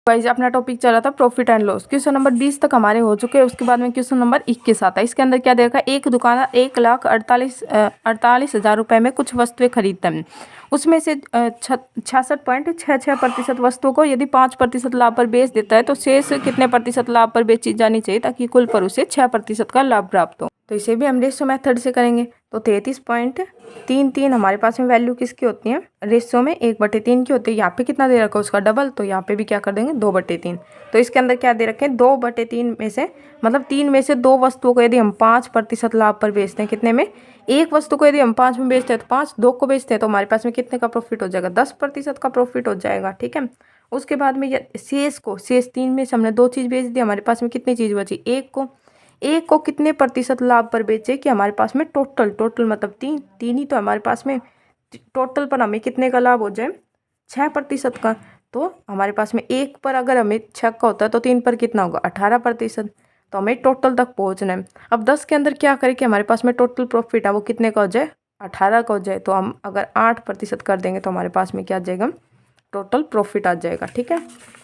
Guys अपना topic चला था profit and loss. Question number 20 तक हमारे हो चुके हैं। उसके बाद में क्वेश्चन नंबर 21 आता है। इसके अंदर क्या देखा, एक दुकानदार 1,48,000 रुपए में कुछ वस्तुएं खरीदता है। उसमें से 66.66% वस्तुओं को यदि 5% लाभ पर बेच देता है तो शेष कितने प्रतिशत लाभ पर बेची जानी चाहिए ताकि कुल पर उसे 6% का लाभ प्राप्त हो। तो इसे भी हम रेशियो मेथड से करेंगे। तो 33.33 हमारे पास में वैल्यू किसकी होती है, रेशियो में 1/3 की होती है। यहाँ पे कितना दे रखा है उसका डबल, तो यहाँ पे भी क्या कर देंगे 2/3। तो इसके अंदर क्या दे रखे हैं 2/3 में से, मतलब 3 में से 2 वस्तुओं को यदि हम 5% लाभ पर बेचते हैं, कितने में, एक वस्तु को यदि हम 5 में बेचते हैं तो 5, 2 को बेचते हैं तो हमारे पास में कितने का प्रॉफिट हो जाएगा, 10% का प्रॉफिट हो जाएगा। ठीक है। उसके बाद में शेष 3 में से हमने 2 चीज़ बेच दी, हमारे पास में कितनी चीज़ बची, एक को कितने प्रतिशत लाभ पर बेचे कि हमारे पास में टोटल मतलब 3 ही तो हमारे पास में, टोटल पर हमें कितने का लाभ हो जाए, 6% का। तो हमारे पास में 1 पर अगर हमें 6 का होता है तो 3 पर कितना होगा 18%। तो हमें टोटल तक पहुंचना है। अब 10 के अंदर क्या करें कि हमारे पास में टोटल प्रॉफिट है वो कितने का हो जाए, 18 का हो जाए। तो हम अगर 8% कर देंगे तो हमारे पास में क्या आ जाएगा, टोटल प्रॉफिट आ जाएगा। ठीक है।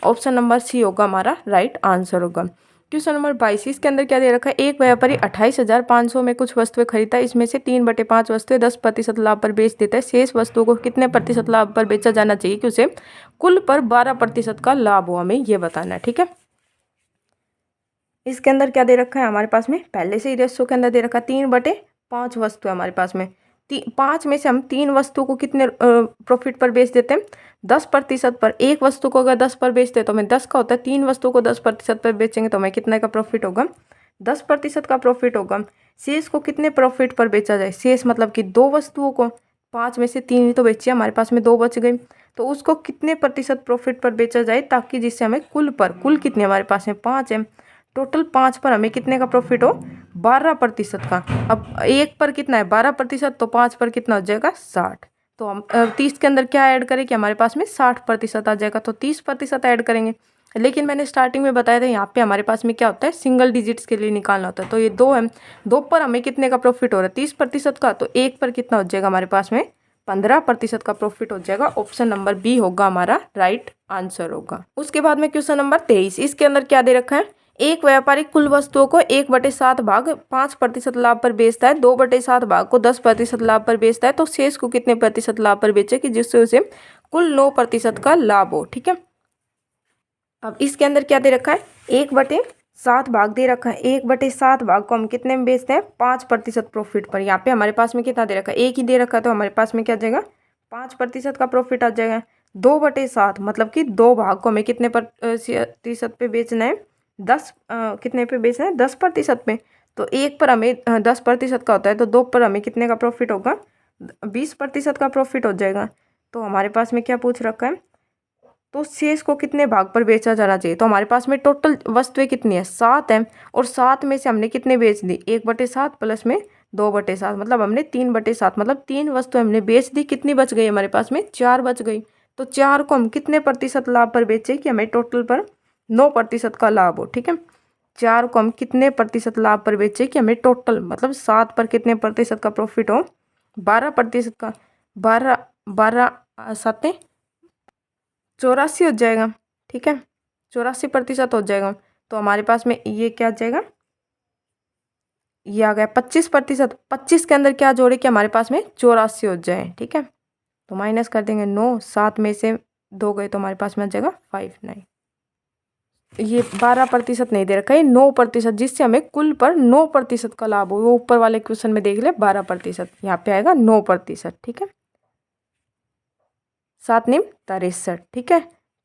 ऑप्शन नंबर सी होगा हमारा राइट आंसर होगा। क्वेश्चन नंबर 22 इसके अंदर क्या दे रखा है, एक व्यापारी 28,500 में कुछ वस्तुएं खरीदता है। इसमें से 3/5 वस्तुएं 10% लाभ पर बेच देता है। शेष वस्तुओं को कितने प्रतिशत लाभ पर बेचा जाना चाहिए कि उसे कुल पर 12% का लाभ हो, हमें ये बताना है। ठीक है। इसके अंदर क्या दे रखा है हमारे पास में, पहले से ही रेशो के अंदर दे रखा है 3/5 वस्तु है हमारे पास में। 5 में से हम 3 वस्तु को कितने प्रॉफिट पर बेच देते हैं, 10% पर। एक वस्तु को अगर 10 पर बेचते हैं तो हमें 10 का होता है, 3 वस्तु को 10% पर बेचेंगे तो हमें कितने का प्रॉफिट होगा, 10% का प्रॉफिट होगा। शेष को कितने प्रॉफिट पर बेचा जाए, शेष मतलब कि 2 वस्तुओं को, 5 में से 3 ही तो बेची, हमारे पास में 2 बच गई, तो उसको कितने प्रतिशत प्रॉफिट पर बेचा जाए ताकि जिससे हमें कुल कितने हमारे पास में 5 है, टोटल 5 पर हमें कितने का प्रॉफिट हो, 12% का। अब 1 पर कितना है 12%, तो 5 पर कितना हो जाएगा 60। तो हम 30 के अंदर क्या ऐड करें कि हमारे पास में 60% आ जाएगा, तो 30% ऐड करेंगे। लेकिन मैंने स्टार्टिंग में बताया था यहाँ पे हमारे पास में क्या होता है, सिंगल डिजिट्स के लिए निकालना होता है। तो ये 2 है, 2 पर हमें कितने का प्रॉफिट हो रहा है 30% का, तो 1 पर कितना हो जाएगा हमारे पास में 15% का प्रॉफिट हो जाएगा। ऑप्शन नंबर बी होगा हमारा राइट आंसर होगा। उसके बाद में क्वेश्चन नंबर 23 इसके अंदर क्या दे रखा है, एक व्यापारी कुल वस्तुओं को 1/7 भाग 5% लाभ पर बेचता है, 2/7 भाग को 10% लाभ पर बेचता है, तो शेष को कितने प्रतिशत लाभ पर बेचे कि जिससे उसे कुल 9% का लाभ हो। ठीक है। अब इसके अंदर क्या दे रखा है, 1/7 भाग दे रखा है, 1/7 भाग को हम कितने में बेचते हैं 5% प्रॉफिट पर। यहाँ पे हमारे पास में कितना दे रखा है, 1 ही दे रखा है, तो हमारे पास में क्या जाएगा 5% का प्रॉफिट आ जाएगा। 2/7 मतलब कि 2 भाग को हमें कितने प्रतिशत पे बेचना है, 10 कितने पे बेचना है 10% पे। तो 1 पर हमें 10% का होता है, तो 2 पर हमें कितने का प्रॉफिट होगा 20% का प्रॉफिट हो जाएगा। तो हमारे पास में क्या पूछ रखा है, तो शेष को कितने भाग पर बेचा जाना चाहिए। तो हमारे पास में टोटल वस्तुएं कितनी है 7 है, और 7 में से हमने कितने बेच दी 1/7 प्लस में 2/7, मतलब हमने 3/7, मतलब 3 वस्तु हमने बेच दी, कितनी बच गई हमारे पास में 4 बच गई। तो 4 को हम कितने प्रतिशत लाभ पर बेचे कि हमें टोटल पर 9% का लाभ हो। ठीक है। 4 को हम कितने प्रतिशत लाभ पर बेचे कि हमें टोटल मतलब 7 पर कितने प्रतिशत का प्रॉफिट हो, 12% का। 12 84 हो जाएगा। ठीक है। 84% हो जाएगा। तो हमारे पास में ये क्या आ जाएगा, ये आ गया 25%। 25 के अंदर क्या जोड़े कि हमारे पास में 84 हो जाए। ठीक है। तो माइनस कर देंगे 9, 7 में से 2 गए तो हमारे पास में आ जाएगा 5, 9। ये 12% नहीं दे रखा है, 9%, जिससे हमें कुल पर 9% का लाभ हो। वो ऊपर वाले क्वेश्चन में देख ले 12%, यहाँ पे आएगा 9%। ठीक है। 7 9 63। ठीक है।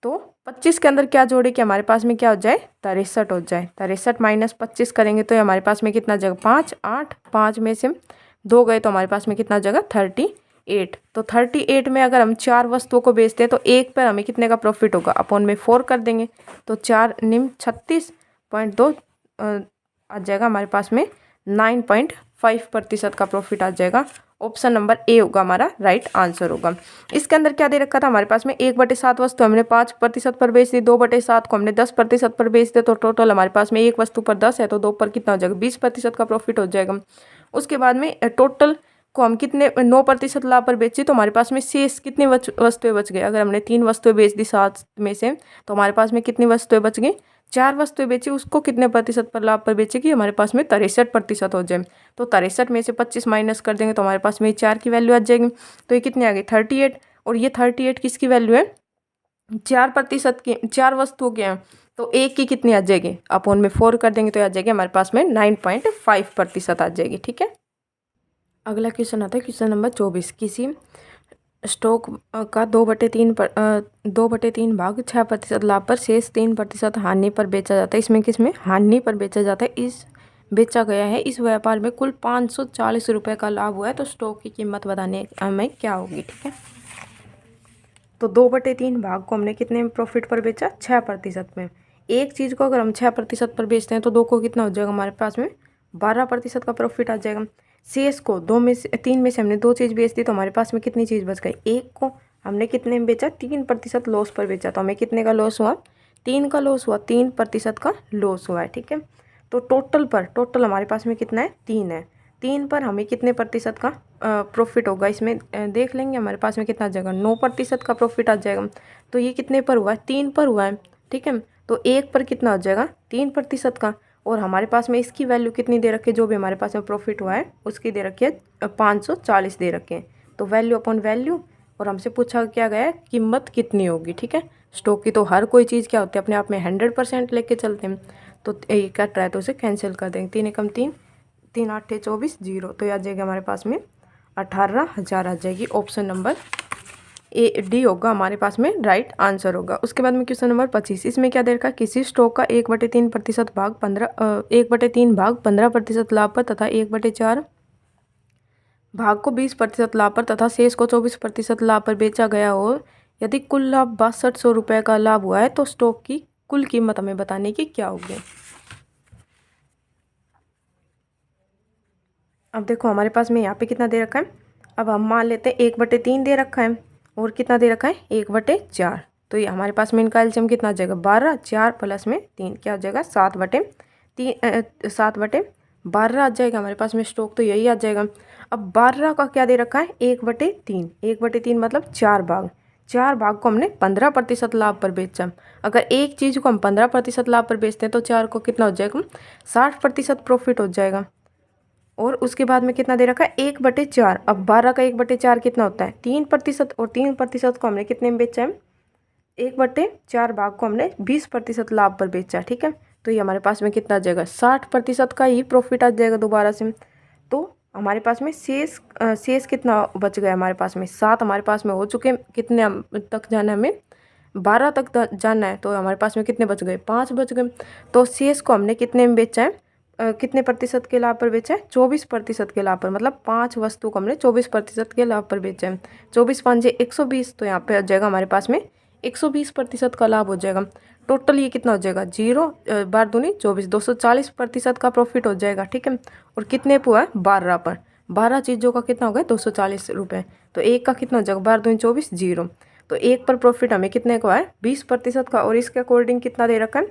तो 25 के अंदर क्या जोड़े कि हमारे पास में क्या हो जाए 63 हो जाए। 63 माइनस 25 करेंगे तो हमारे पास में कितना जगह 5 8, 5 में से 2 गए तो हमारे पास में कितना जगह 38। तो 38 में अगर हम 4 वस्तुओं को बेचते हैं तो 1 पर हमें कितने का प्रॉफिट होगा, अपॉन में 4 कर देंगे तो 4 निम 36.2 आ जाएगा हमारे पास में 9.5% का प्रॉफिट आ जाएगा। ऑप्शन नंबर ए होगा हमारा राइट आंसर होगा। इसके अंदर क्या दे रखा था हमारे पास में 1/7 वस्तु हमने 5% पर बेच दी, 2/7 को हमने 10% पर बेच दिया, तो टोटल हमारे पास में एक वस्तु पर 10 है, तो 2 पर कितना हो जाएगा 20% का प्रॉफिट हो जाएगा। उसके बाद में टोटल इसको हम कितने 9% लाभ पर बेची तो हमारे पास में शेष कितनी वस्तुएं बच गई। अगर हमने 3 वस्तुएं बेच दी 7 में से तो हमारे पास में कितनी वस्तुएं बच गई, 4 वस्तुएं बेची, उसको कितने प्रतिशत पर लाभ पर बेचेगी, हमारे पास में 63% हो जाए। तो 63 में से 25 माइनस कर देंगे तो हमारे पास में 4 की वैल्यू आ जाएगी। तो ये कितनी आ गई 38, और ये 38 किसकी वैल्यू है, 4% की, 4 वस्तुओं की है। तो एक की कितनी आ जाएगी, अपॉन में 4 कर देंगे तो आ जाएगी हमारे पास में 9.5% आ जाएगी। ठीक है, अगला क्वेश्चन आता है क्वेश्चन नंबर 24। किसी स्टॉक का 2/3 भाग 6% लाभ पर शेष 3% हानि पर बेचा जाता है। इसमें किसमें हानि पर बेचा जाता है, इस बेचा गया है। इस व्यापार में कुल 540 रुपये का लाभ हुआ है, तो स्टॉक की कीमत बताने में क्या होगी। ठीक है, तो 2/3 भाग को हमने कितने में प्रॉफिट पर बेचा, 6% में। एक चीज़ को अगर हम 6% पर बेचते हैं तो 2 को कितना हो जाएगा, हमारे पास में 12% का प्रॉफिट आ जाएगा। शेष को 3 में से हमने 2 चीज़ बेच दी तो हमारे पास में कितनी चीज़ बच गई, एक को हमने कितने में बेचा, 3% लॉस पर बेचा, तो हमें कितने का लॉस हुआ, 3 का लॉस हुआ, 3% का लॉस हुआ है। ठीक है, तो टोटल हमारे पास में कितना है, 3 है। 3 पर हमें कितने प्रतिशत का प्रॉफिट होगा, इसमें देख लेंगे हमारे पास में कितना आ जाएगा, 9% का प्रॉफिट आ जाएगा। तो ये कितने पर हुआ है, 3 पर हुआ है। ठीक है, तो 1 पर कितना हो जाएगा, 3% का, और हमारे पास में इसकी वैल्यू कितनी दे रखी है, जो भी हमारे पास में प्रॉफिट हुआ है उसकी दे रखी है 540 दे रखे हैं। तो वैल्यू अपॉन वैल्यू, और हमसे पूछा क्या गया है, कीमत कितनी होगी। ठीक है, स्टॉक की तो हर कोई चीज़ क्या होती है, अपने आप में 100% लेके चलते हैं। तो ये कट रहा है तो उसे कैंसिल कर देंगे, 3 एकम 3, 3 आठे 24, 0, तो आ जाएगा हमारे पास में 18,000 आ जाएगी। ऑप्शन नंबर डी होगा हमारे पास में राइट आंसर होगा। उसके बाद में क्वेश्चन नंबर 25, इसमें क्या दे रखा है, किसी स्टॉक का 1/3% भाग 15% लाभ पर तथा 1/4 भाग को 20% लाभ पर तथा शेष को 24% लाभ पर बेचा गया हो। यदि कुल लाभ 6200 रुपये का लाभ हुआ है तो स्टॉक की कुल कीमत हमें बताने की क्या होगी। अब देखो हमारे पास में यहाँ पे कितना दे रखा है, अब हम मान लेते हैं 1/3 दे रखा है और कितना दे रखा है 1/4, तो ये हमारे पास में इनका एलसीएम कितना आ जाएगा 12, 4 प्लस में 3 क्या आ जाएगा 7/12 आ जाएगा हमारे पास में स्टॉक, तो यही आ जाएगा। अब 12 का क्या दे रखा है 1/3, 1/3 मतलब 4 भाग, 4 भाग को हमने 15% लाभ पर बेचा। अगर एक चीज़ को हम 15% लाभ पर बेचते हैं तो 4 को कितना हो जाएगा 60% प्रॉफिट हो जाएगा। और उसके बाद में कितना दे रखा है 1/4। अब 12 का 1/4 कितना होता है 3%, और 3% को हमने कितने में बेचा है 1/4 भाग को हमने 20% लाभ पर बेचा। ठीक है, तो ये हमारे पास में कितना आ जाएगा 60% का ही प्रॉफिट आ जाएगा दोबारा से। तो हमारे पास में शेष कितना बच गया, हमारे पास में 7 हमारे पास में हो चुके, कितने तक जाना है हमें 12 तक जाना है, तो हमारे पास में कितने बच गए 5 बच गए। तो शेष को हमने कितने में बेचा है कितने प्रतिशत के लाभ पर बेचा है 24% के लाभ पर, मतलब 5 वस्तु को हमने 24% के लाभ पर बेचा है। 24 5 120, तो यहाँ पे आ जाएगा हमारे पास में 120% का लाभ हो जाएगा। टोटल ये कितना हो जाएगा 0 बार दूनी 24, 240% का प्रॉफिट हो जाएगा। ठीक है, और कितने पे हुआ है 12 पर, 12 चीज़ों का कितना हो गया 240 रुपये, तो एक का कितना हो जाएगा बार दूनी 24, 0, तो एक पर प्रॉफिट हमें कितने का है 20% का, और इसके अकॉर्डिंग कितना दे रखा है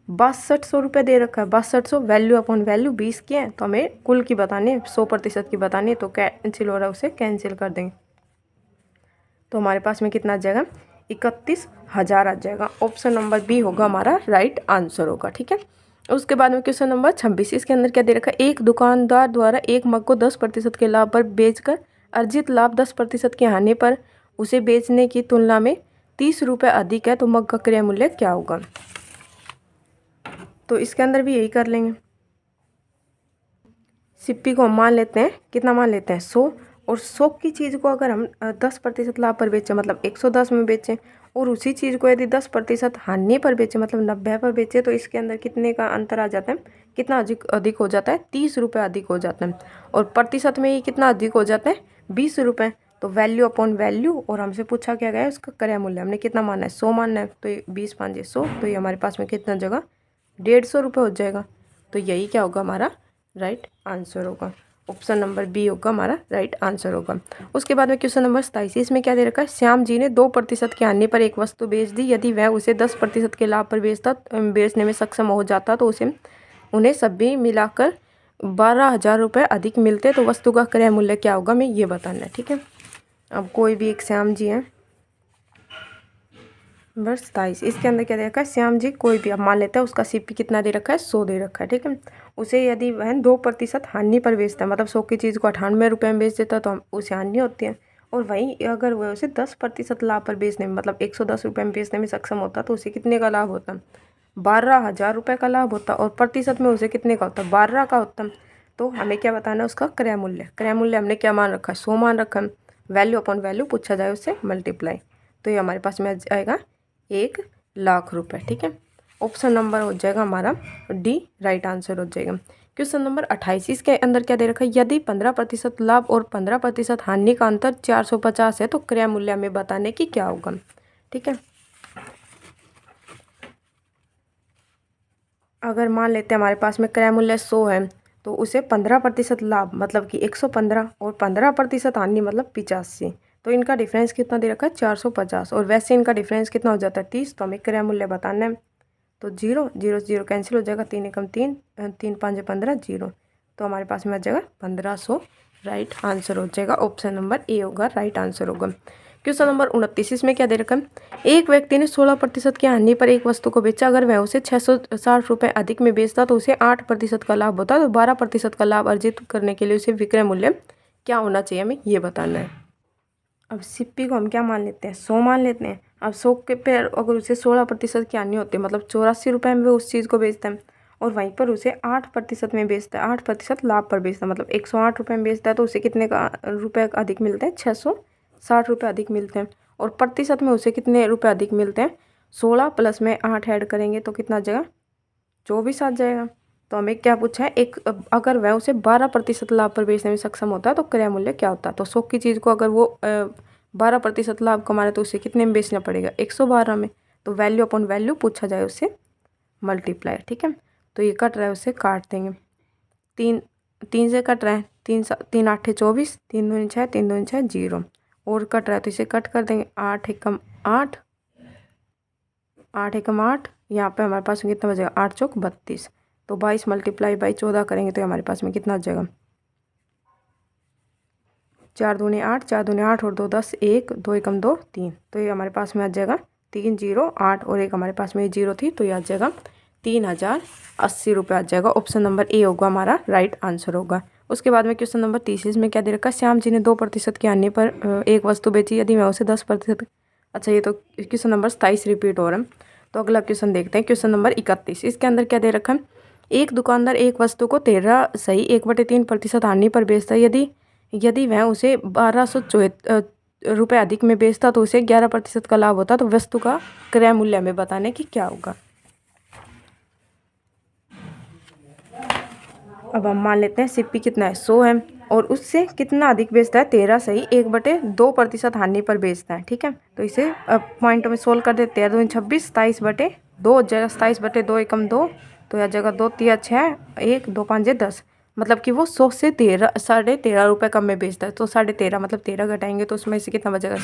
6200 रुपये दे रखा है। 6200 वैल्यू अपॉन वैल्यू 20 की है, तो हमें कुल की बतानी है 100% की बतानी है, तो कैंसिल हो रहा है उसे कैंसिल कर देंगे, तो हमारे पास में कितना आ जाएगा 31,000 आ जाएगा। ऑप्शन नंबर बी होगा हमारा राइट आंसर होगा। ठीक है, उसके बाद में क्वेश्चन नंबर 26, इसके अंदर क्या दे रखा है, एक दुकानदार द्वारा एक मग को 10% के लाभ पर बेचकर अर्जित लाभ 10% की हानि पर उसे बेचने की तुलना में 30 रुपये अधिक है, तो मग का क्रय मूल्य क्या होगा। तो इसके अंदर भी यही कर लेंगे, सिप्पी को हम मान लेते हैं, कितना मान लेते हैं 100, और 100 की चीज़ को अगर हम 10% लाभ पर बेचें मतलब 110 में बेचें, और उसी चीज़ को यदि 10% हानि पर बेचें मतलब 90 पर बेचें, तो इसके अंदर कितने का अंतर आ जाता है, कितना अधिक हो जाता है 30 रुपये अधिक हो जाता है, और प्रतिशत में ये कितना अधिक हो जाता है 20 रुपये। तो वैल्यू अपॉन वैल्यू, और हमसे पूछा क्या गया है उसका क्रय मूल्य, हमने कितना मानना है 100 मानना है, तो ये 20 5 100, तो ये हमारे पास में कितना जगह 150 रुपये हो जाएगा। तो यही क्या होगा हमारा राइट आंसर होगा। ऑप्शन नंबर बी होगा हमारा राइट आंसर होगा। उसके बाद में क्वेश्चन नंबर 27, इसमें क्या दे रखा है, श्याम जी ने 2% के हानि पर एक वस्तु बेच दी, यदि वह उसे 10% के लाभ पर बेचने में सक्षम हो जाता तो उन्हें सभी मिलाकर 12,000 रुपये अधिक मिलते तो वस्तु का क्रय मूल्य क्या होगा, हमें ये बताना है। ठीक है, अब कोई भी एक श्याम जी है, वर्ष 27, इसके अंदर क्या दे रखा है, श्याम जी कोई भी, अब मान लेते हैं उसका सीपी कितना दे रखा है, 100 दे रखा है। ठीक है, उसे यदि वह 2% हानि पर बेचता है, मतलब 100 की चीज़ को 98 रुपये में बेच देता है तो उसे हानि होती है। और वहीं अगर वह उसे 10% लाभ पर बेचने में, मतलब 110 रुपये में बेचने में सक्षम होता तो उसे कितने का लाभ होता, 12,000 रुपये का लाभ होता। और प्रतिशत में उसे कितने का होता, 12 का होता। तो हमें क्या बताना है, उसका क्रय मूल्य। क्रय मूल्य हमने क्या मान रखा है, 100 मान रखा है। वैल्यू अपॉन वैल्यू पूछा जाए उससे मल्टीप्लाई, तो ये हमारे पास में आएगा 1,00,000 रुपये। ठीक है, ऑप्शन नंबर हो जाएगा हमारा डी, राइट आंसर हो जाएगा। क्वेश्चन नंबर 28, इसके अंदर क्या दे रखा है, यदि 15% लाभ और 15% हानि का अंतर 450 है तो क्रय मूल्य हमें बताने की क्या होगा। ठीक है, अगर मान लेते हैं हमारे पास में क्रय मूल्य 100 है तो उसे 15% लाभ मतलब कि 115 और 15% हानि मतलब 85, तो इनका डिफरेंस कितना दे रखा है, 450। और वैसे इनका डिफरेंस कितना हो जाता है, 30। तो हमें क्रय मूल्य बताना है, तो 0 0 0 कैंसिल हो जाएगा, 3 एकम 3, 3 5 15, 0। तो हमारे पास में आ जाएगा 1500, राइट आंसर हो जाएगा। ऑप्शन नंबर ए होगा, राइट आंसर होगा। क्वेश्चन नंबर 29, इसमें क्या दे रखा है, एक व्यक्ति ने 16% की हानि पर एक वस्तु को बेचा, अगर वह उसे 660 रुपये अधिक में बेचता तो उसे 8% का लाभ होता, तो 12% का लाभ अर्जित करने के लिए उसे विक्रय मूल्य क्या होना चाहिए, हमें ये बताना है। अब सिप्पी को हम क्या मान लेते हैं, 100 मान लेते हैं। अब 100 के पे अगर उसे 16% की हानि होती है, मतलब 84 रुपये में वो उस चीज़ को बेचता है, और वहीं पर उसे 8% में बेचता है, 8% लाभ पर बेचता है, मतलब 108 रुपये में बेचता है तो उसे कितने का रुपये अधिक मिलते हैं, 660 रुपये अधिक मिलते हैं। और प्रतिशत में उसे कितने रुपये अधिक मिलते हैं, 16 प्लस में 8 ऐड करेंगे तो कितना आ जाएगा, 24 आ जाएगा। तो हमें क्या पूछा है, एक अगर वह उसे 12% लाभ पर बेचने में सक्षम होता है तो क्रय मूल्य क्या होता है। तो 100 की चीज़ को अगर वो 12% लाभ कमा रहे तो उसे कितने में बेचना पड़ेगा, 112 में। तो वैल्यू अपॉन वैल्यू पूछा जाए उससे मल्टीप्लाई। ठीक है, तो ये कट रहा है उसे काट देंगे, 3 3 से कट रहा है, 3 3 8 24, 3 दूनी 6, 3 दूनी 6, 0। और कट रहा है तो इसे कट कर देंगे, 8 एकम 8, 8 एकम 8, यहाँ पे हमारे पास में कितना बचेगा, 8 चौक 32। तो 22 मल्टीप्लाई बाई 14 करेंगे तो हमारे पास में कितना आ जाएगा, 4 दूनी 8, 4 दूनी 8 और 2 10, 1 2 एकम 2 3, तो ये हमारे पास में आ जाएगा 3 0 8 और एक हमारे पास में 0 थी, तो ये आ जाएगा 3080 रुपये आ जाएगा। ऑप्शन नंबर ए होगा हमारा, राइट आंसर होगा। उसके बाद में क्वेश्चन नंबर 30 में क्या दे रखा है, श्याम जी ने 2% की हानि पर एक वस्तु बेची, यदि मैं उसे 10%, अच्छा ये तो क्वेश्चन नंबर 27 रिपीट हो रहा है। तो अगला क्वेश्चन देखते हैं, क्वेश्चन नंबर 31, इसके अंदर क्या दे रखा है, एक दुकानदार एक वस्तु को 13.1% हानि पर बेचता है, यदि वह उसे 1274 रुपये अधिक में बेचता तो उसे 11% का लाभ होता, तो वस्तु का क्रय मूल्य हमें बताने की क्या होगा। अब हम मान लेते हैं सिप्पी कितना है, 100 है, और उससे कितना अधिक बेचता है, 13.1/2% हानि पर बेचता है। ठीक है, तो इसे पॉइंट में सोल्व कर देते हैं, 2 26, 27/2 हो जाएगा, 27/2 एकम 2, तो यह जगह 2 3 6, 1 2 5 10, मतलब कि वो 100 से 13.5 रुपये कम में बेचता है। तो 13.5 मतलब 13 घटाएंगे तो उसमें से कितना बचेगा,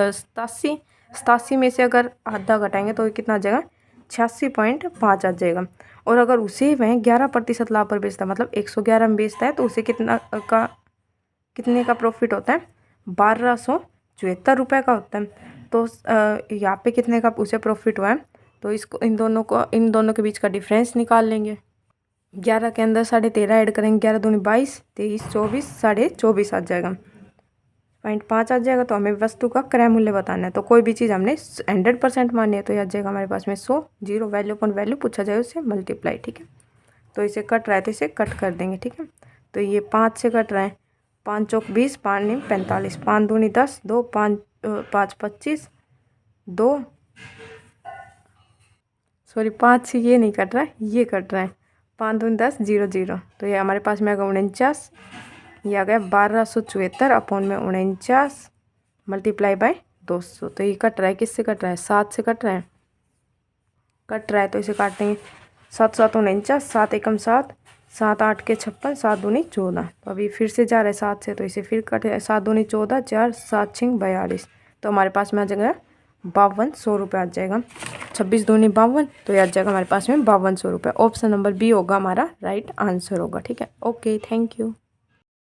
87, 87 में से अगर आधा घटाएंगे तो कितना आ जाएगा, 86.5 आ जाएगा। और अगर उसे वह 11% लाभ पर बेचता है, मतलब 111 में बेचता है, तो उसे कितने का प्रॉफिट होता है, 1274 रुपये का होता है। तो यहाँ पे कितने का उसे प्रॉफिट हुआ है, तो इसको इन दोनों के बीच का डिफरेंस निकाल लेंगे। 11 के अंदर 13.5 ऐड करेंगे, 11 दूनी 22, 23 24, 24.5 आ जाएगा, 0.5 आ जाएगा। तो हमें वस्तु का क्रय मूल्य बताना है, तो कोई भी चीज़ हमने 100% मानी है तो आ जाएगा हमारे पास में 100, 0 वैल्यू अपॉन वैल्यू पूछा जाए उससे मल्टीप्लाई। ठीक है, तो इसे कट रहा है तो इसे कट कर देंगे। ठीक है, तो ये 5 से कट रहा है, 5 चौक 20, 5 9 45, 5 दूनी 10, 2 5 5 25, 2 सॉरी 5 से ये नहीं कट रहा है, ये कट रहा है, 5 दूनी 10, 0 0, तो ये हमारे पास में आ गया 49, ये आ गया 1274 अपॉन में 49 मल्टीप्लाई बाय 200। तो ये कट रहा है, किससे कट रहा है, 7 से कट रहा है, तो इसे काटेंगे, 7 7 49, 7 एकम 7, 7 8 के 56, 7 दूनी 14। तो अभी फिर से जा रहा है 7 से, तो इसे फिर कट, 7 दूनी 14, 4 7 6 42, तो हमारे पास में आ जाएगा 5200 आ जाएगा। 26 दूनी 52, तो ये आ जाएगा हमारे पास में 5200 रुपये। ऑप्शन नंबर बी होगा हमारा राइट आंसर होगा। ठीक है, ओके, थैंक यू।